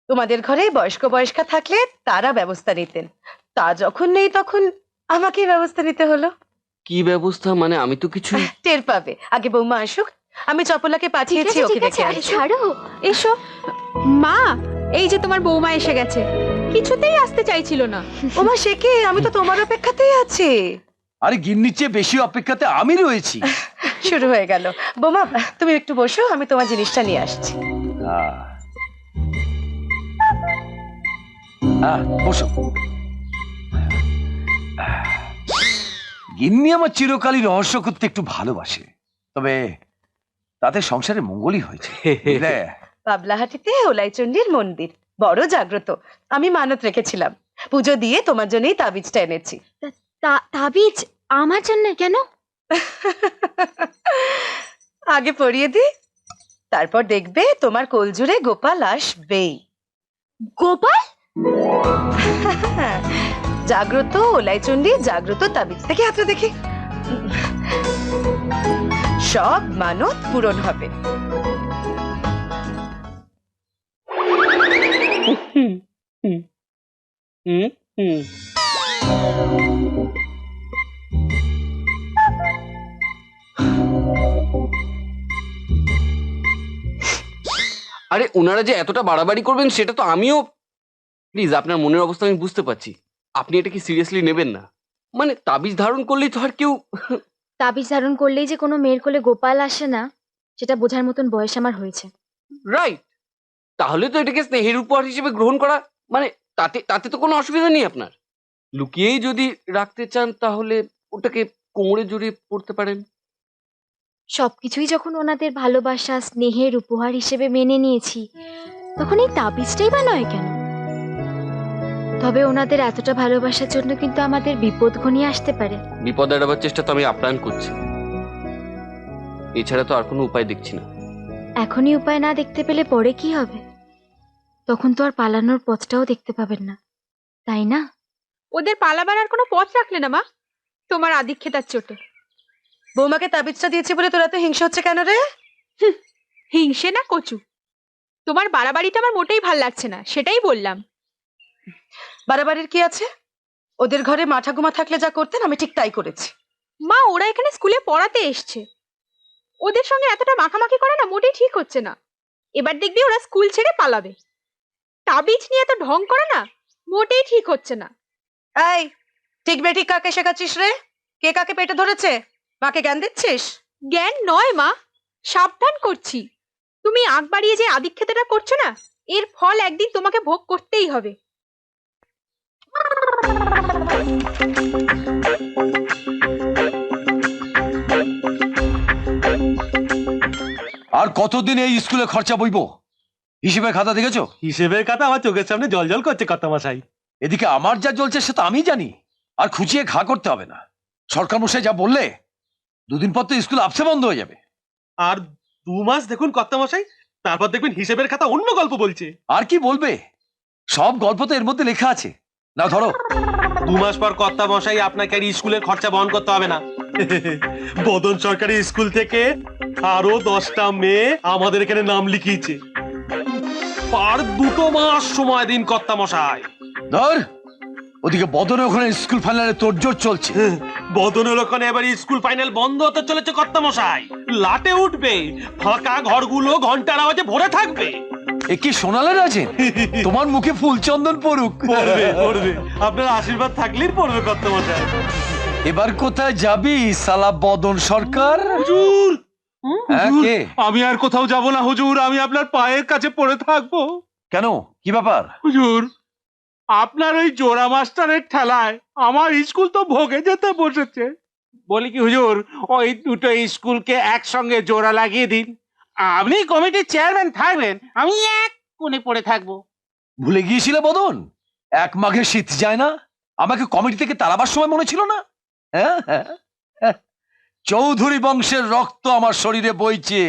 তোমাদের ঘরে বয়স্ক বয়স্কা থাকলে তারা ব্যবস্থা নিতেন, তা যখন নেই তখন আমাকে ব্যবস্থা নিতে হলো। কি ব্যবস্থা মানে? আমি তো কিছু টের পাবে, আগে বৌমা আসুক। আমি চপলাকে পাঠিয়েছি ওকে ডেকে আনতে। ছাড়ো, এসো। মা, এই যে তোমার বৌমা এসে গেছে, কিছুতেই আসতে চাইছিল না। ওমা সে কি, আমি তো তোমার অপেক্ষাতেই আছি। আরে গিন্নির চেয়ে বেশি অপেক্ষাতে আমি রয়েছি। শুরু হয়ে গেল। বৌমা তুমি একটু বসো, আমি তোমার জিনিসটা নিয়ে আসছি। বসো। গিন্নি আমার চিরকালই রহস্য করতে একটু ভালোবাসে, তবে তাতে সংসারে মঙ্গলই হয়েছে। বুঝলে? পাবলাহাটিতে ওলাইচণ্ডীর মন্দির বড় জাগ্রত। আমি মানত রেখেছিলাম, পুজো দিয়ে তোমার জন্যই তাবিজটা এনেছি। তাবিজ আমার জন্য কেন? আগে পরিয়ে দি, তারপর দেখবে তোমার কোল জুড়ে গোপাল আসবেই। গোপাল? জাগ্রত ওলাইচণ্ডী জাগ্রত তাবিজ থেকে হাতে দেখি, সব মানত পূরণ হবে। আরে ওনারা যে এতটা বাড়াবাড়ি করবেন সেটা তো আমিও, প্লিজ আপনার মনের অবস্থা আমি বুঝতে পারছি, আপনি এটা কি সিরিয়াসলি নেবেন না। মানে তাবিজ ধারণ করলেই তো আর কেউ তাবিজ ধারণ করলেই যে কোনো মেয়ের কোলে গোপাল আসে না, সেটা বোঝার মতন বয়স আমার হয়েছে। রাইট, তাহলে তো এটাকে স্নেহের উপহার হিসেবে গ্রহণ করা, মানে তাতে তাতে তো কোনো অসুবিধা নেই আপনার। লুকিয়েই যদি রাখতে চান তাহলে ওটাকে কোমরে জড়িয়ে পড়তে পারেন। সবকিছুই যখন ওনাদের ভালোবাসা স্নেহের উপহার হিসেবে মেনে নিয়েছি, তখন এই তাবিজটাই বা নয় কেন? তবে ওনাদের এতটা ভালোবাসার জন্য কিন্তু আমাদের বিপদ ঘনিয়ে আসতে পারে। বিপদ এড়াবার চেষ্টা তো আমি আপ্রাণ করছি, এছাড়া তো আর কোনো উপায় দেখছি না। এখনই উপায় না দেখতে পেলে পরে কি হবে? তখন তো আর পালানোর পথটাও দেখতে পাবেন না, তাই না? ওদের পালাবার আর কোনো পথ রাখলে না মা, তোমার আদিক্ষেতার চোটে। বৌমাকে তাবিজটা দিয়েছি বলে তোরা তো হিংসা হচ্ছে কেন রে? হিংসে না কচু, তোমার বাড়াবাড়িটা আমার মোটেই ভাল লাগছে না, সেটাই বললাম। বাড়াবাড়ির কি আছে? ওদের ঘরে মা ঠাকুমা থাকলে যা করতেন আমি ঠিক তাই করেছি। মা, ওরা এখানে স্কুলে পড়াতে এসছে, ওদের সঙ্গে এতটা মাখামাখি করা না মোটেই ঠিক হচ্ছে না। এবার দেখবি ওরা স্কুল ছেড়ে পালাবে। তাবিজ নিয়ে এত ঢং করা না মোটেই ঠিক হচ্ছে না। এই, ঠিক বেঠিক কাকে শেখাচ্ছিস রে? কে কাকে পেটে ধরেছে? মাকে জ্ঞান দিচ্ছিস? জ্ঞান নয় মা, সাবধান করছি। তুমি আগ বাড়িয়ে যে আদিক্ষেতাটা করছো না, এর ফল একদিন তোমাকে ভোগ করতেই হবে। আর কতদিন এই স্কুলে খরচা বইবো? হিসেবের খাতা দেখেছো? হিসেবের কথা আমার চোখের সামনে জল করছে কর্তামশাই। এদিকে আমার যা চলছে সে তো আমি জানি, আর খুঁচিয়ে ঘা করতে হবে না। সরকার মশাই যা বললে, দুদিন পর তো স্কুল আপসে বন্ধ হয়ে যাবে। আর 2 মাস দেখুন কর্তামশাই, তারপর দেখবেন হিসেবের খাতা অন্য গল্প বলছে। আর কি বলবে? সব গল্প তো এর মধ্যে লেখা আছে। না ধরো, 2 মাস পর কর্তামশাই আপনাকে আর স্কুলের খরচা বহন করতে হবে না। বদন সরকারি স্কুল থেকে আরো 10টা মেয়ে আমাদের এখানে নাম লিখিয়েছে। আর 2 মাস সময় দিন কর্তামশাই। ধর, ওদিকে বদনে ওখানে স্কুল ফাইনালে তোড়জোড় চলছে। বদনের ওখানে এবার স্কুল ফাইনাল বন্ধ হতে চলেছে কর্তামশাই। লাটে উঠবে, ফাঁকা ঘরগুলো ঘন্টার আওয়াজে ভরে থাকবে। এ কি শোনালে রাজেন? তোমার মুখে ফুল চন্দন পড়ুক। পড়বে পড়বে, আপনার আশীর্বাদ থাকলেই পড়বে কর্তামশাই। এবার কোথায় যাবি সালা বদন সরকার? হুজুর, হ্যাঁ, কে? আমি আর কোথাও যাব না হুজুর, আমি আপনার পায়ের কাছে পড়ে থাকবো। কেন, কি ব্যাপার? হুজুর, আপনার ওই জোড়া মাস্টারের ঠেলায় আমার স্কুল তো ভোগে যেতে বসেছে। বলি কি হুজুর, ওই দুটো স্কুলকে একসঙ্গে জোড়া লাগিয়ে দিন। আপনি কমিটির চেয়ারম্যান থাকবেন, আমি এক কোণে পড়ে থাকবো। ভুলে গিয়েছিলে বদন? 1 মাঘে শীত যায় না, আমাকে কমিটি থেকে তাড়াবার সময় মনে ছিল না? হ্যাঁ হ্যাঁ, চৌধুরী বংশের রক্ত আমার শরীরে বইছে।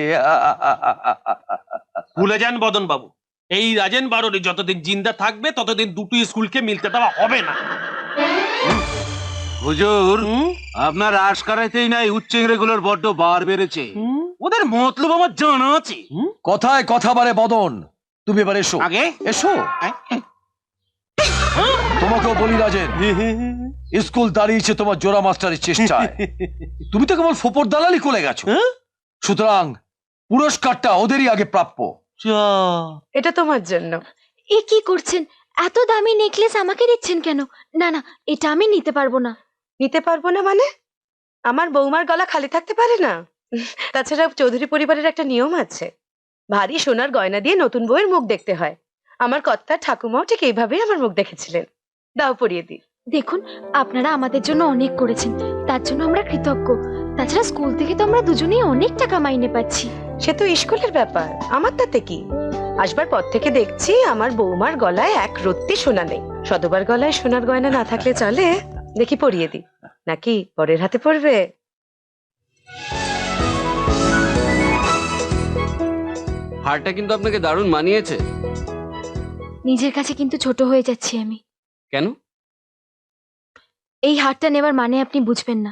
ভুলে যান বদন বাবু, এই রাজেন বারোরি যতদিন জিন্দা থাকবে ততদিন দুটো স্কুলকে মিলতে দেওয়া হবে না। হুজুর, আপনার আশ করাইতেই নাই উচ্চ ইংরেগুলোর বড্ড বার বেড়েছে। ওদের মতলব আমার জানা আছে। কথায় কথা বারে বদন, তুমি এবার এসো আগে এসো তোমাকেও বলি রাজেন, স্কুল দাঁড়িয়েছে তোমার জোড়া মাস্টারের চেষ্টায়। তুমি তো কেবল ফোপর দালালি করে গেছো, সুতরাং পুরস্কারটা ওদেরই আগে প্রাপ্য। এটা তোমার জন্য। এ কি করছেন? এত দামি নেকলেস আমাকে দিচ্ছেন কেন? না না, এটা আমি নিতে পারবো না। নিতে পারবো না মানে? আমার বৌমার গলা খালি থাকতে পারে না। তাছাড়া চৌধুরী পরিবারের একটা নিয়ম আছে, ভারী সোনার গয়না দিয়ে নতুন বউয়ের মুখ দেখতে হয়। আমার কর্তার ঠাকুমাও ঠিক এইভাবেই আমার মুখ দেখেছিলেন। দাও পরিয়ে দিই। দেখুন, আপনারা আমাদের জন্য অনেক করেছেন, তার জন্য আমরা কৃতজ্ঞ। তাছাড়া স্কুল থেকে তো আমরা দুজনেই অনেক টাকা মাইনে পাচ্ছি। সে তো স্কুলের ব্যাপার, আমার তাতে কি? আসবার পর থেকে দেখছি আমার বৌমার গলায় এক রত্তি সোনা নেই। সদবার গলায় সোনার গয়না না থাকলে চলে? দেখি পরিয়ে দিই, নাকি পরের হাতে পড়বে? হারটা কিন্তু আপনাকে দারুণ মানিয়েছে। নিজের কাছে কিন্তু ছোট হয়ে যাচ্ছি আমি। কেন? এই হারটা নেবার মানে আপনি বুঝবেন না।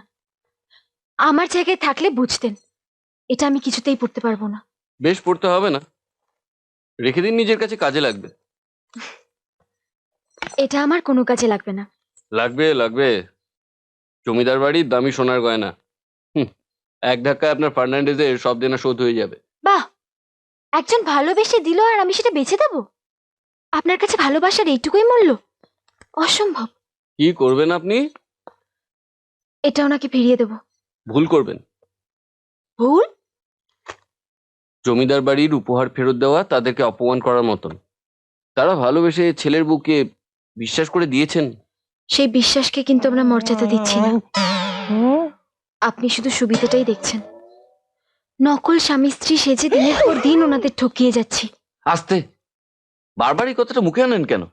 আমার জায়গায় থাকলে বুঝতেন। এটা আমি কিছুতেই পড়তে পারবো না। বেশ, পড়তে হবে না, রেখে দিন, নিজের কাছে কাজে লাগবে। এটা আমার কোনো কাজে লাগবে না। লাগবে লাগবে, জমিদার বাড়ির দামি সোনার গয়না। এক ধাক্কায় আপনার ফার্নান্ডেজের সব দেনা শোধ হয়ে যাবে। বাহ, একজন ভালোবেসে দিল আর আমি সেটা বেচে দেবো? আপনার কাছে ভালোবাসার এইটুকুই মূল্য? অসম্ভব। কি করবেন আপনি? এটা ওনাকে ফিরিয়ে দেবো। ভুল করবেন। ভুল? জমিদার বাড়ির উপহার ফেরত দেওয়া তাদেরকে অপমান করার মতন। তারা ভালোবেসে ছেলের বুকে বিশ্বাস করে দিয়েছেন। সেই বিশ্বাসকে কিন্তু আমরা মর্যাদা দিচ্ছি না। আপনি শুধু সুবিধাটাই দেখছেন। নকল স্বামী স্ত্রী সেজে দিনের পর দিন ওনাদের ঠকিয়ে যাচ্ছি। আস্তে, বারবার এই কথাটা মুখে আনেন কেন?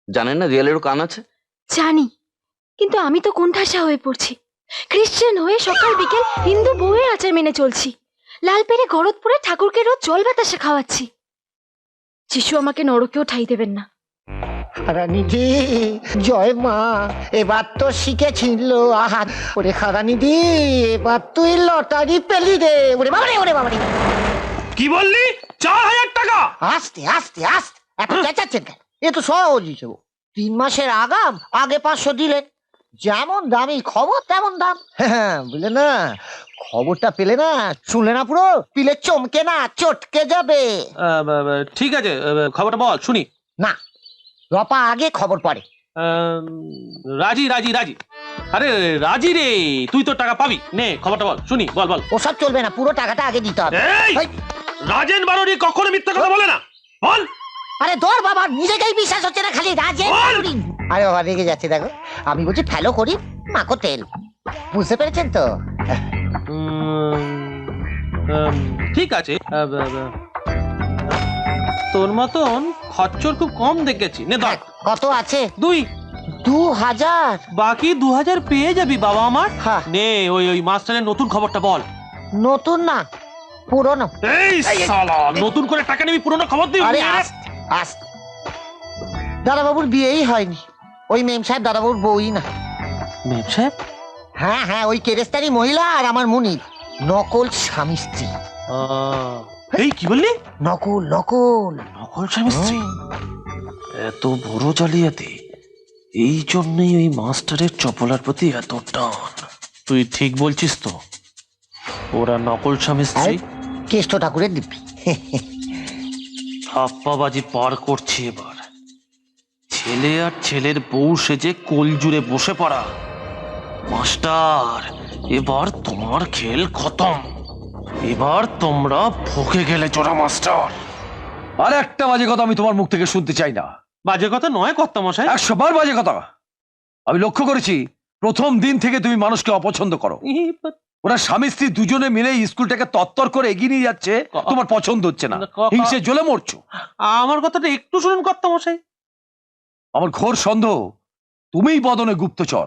জানেন না দেয়ালেরও কান আছে? জানি, কিন্তু আমি তো কোণঠাসা হয়ে পড়ছি। খ্রিস্টান হয়ে সকাল বিকেল হিন্দু বউয়ের আচার মেনে চলছি। লাল পেরে গরদ পরে ঠাকুরকে রোজ জল বাতাসে খাওয়াচ্ছি। যিশু আমাকে নরকেও ঠাই দেবেন না। খারানিধি, জয় মা, এবার তো শিখেছিল আহার। ওরে খারানিধি, এবার তুই লটারি পেলি রে। ওরে বাবারে, ওরে বাবারে। কি বললি? 4000 টাকা? আস্তে আস্তে আস্তে, এত চেঁচাচ্ছেন কেন? এ তো সহজ হিসেব। 3 মাসের আগাম আগে 500 দিলেন। যেমন দামি খবর তেমন দাম। হ্যাঁ, বুঝলে না? খবরটা পেলে না, শুনলে না, পুরো পিলে চমকে না চটকে যাবে। ঠিক আছে, খবরটা বল শুনি। না, রপা আগে খবর পড়ে। রাজি রাজি রাজি। আরে রাজি রে, তুই তো টাকা পাবি। নে খবরটা বল শুনি, বল বল। ওসব চলবে না, পুরো টাকাটা আগে দিতে হবে। এই, রাজেন বারুরি কখনো মিথ্যা কথা বলে না, বল। আরে তোর বাবা নিজেকেই বিশ্বাস হচ্ছে না, খালি রাজেন বারুরি। আরে বাবা রেগে যাচ্ছে, দেখো। আমি বলছি ফেলো করি মাখো তেল। বুঝতে পেরেছেন তো? ঠিক আছে, তোর মতন খচ্চর খুব কম দেখেছি। নে ধর। কত আছে? 2। 2000। বাকি 2000 পেয়ে যাবি বাবা আমার। হ্যাঁ। নে ওই মাস্টারের নতুন খবরটা বল। নতুন না, পুরনো। এই শালা, নতুন করে টাকা নিবি, পুরনো খবর দিবি? আরে আস্তে আস্তে, দাদাবাবুর বিয়েই হয়নি। ওই মেম সাহেব দাদাবাবুর বউই না। মেম সাহেব? হ্যাঁ হ্যাঁ, ওই কেরেস্তারি মহিলা আর আমার মুনির নকল স্বামী স্ত্রী। এই কি বললি? নকল নকল নকল স্বামী স্ত্রী? এত বড় জালিয়াতি, এই জন্যই ওই মাস্টারের চপলার প্রতি এত টান। তুই ঠিক বলছিস তো? ওরা নকল স্বামী স্ত্রী? কেষ্ট ঠাকুরের দিব্যি। হাপ্পাবাজি পার করছি এবার। ছেলে আর ছেলের বউ সেজে কোল জুড়ে বসে পড়া। মাস্টার, এবার তোমার খেল খতম। এবার তোমরা ভুগে গেলে জোড়া মাস্টার। আর একটা বাজে কথা আমি তোমার মুখ থেকে শুনতে চাই না। বাজে কথা নয় কর্তা মশাই। 100 বার বাজে কথা। আমি লক্ষ্য করেছি প্রথম দিন থেকে তুমি মানুষকে অপছন্দ করো। ওরা স্বামী স্ত্রী দুজনে মিলে স্কুলটাকে তত্তর করে এগিয়ে নিয়ে যাচ্ছে, তোমার পছন্দ হচ্ছে না, হিংসে জ্বলে মরছো। আমার কথাটা একটু শুনুন কর্তা মশাই। আমার ঘোর সন্দেহ তুমিই বদনে গুপ্তচর।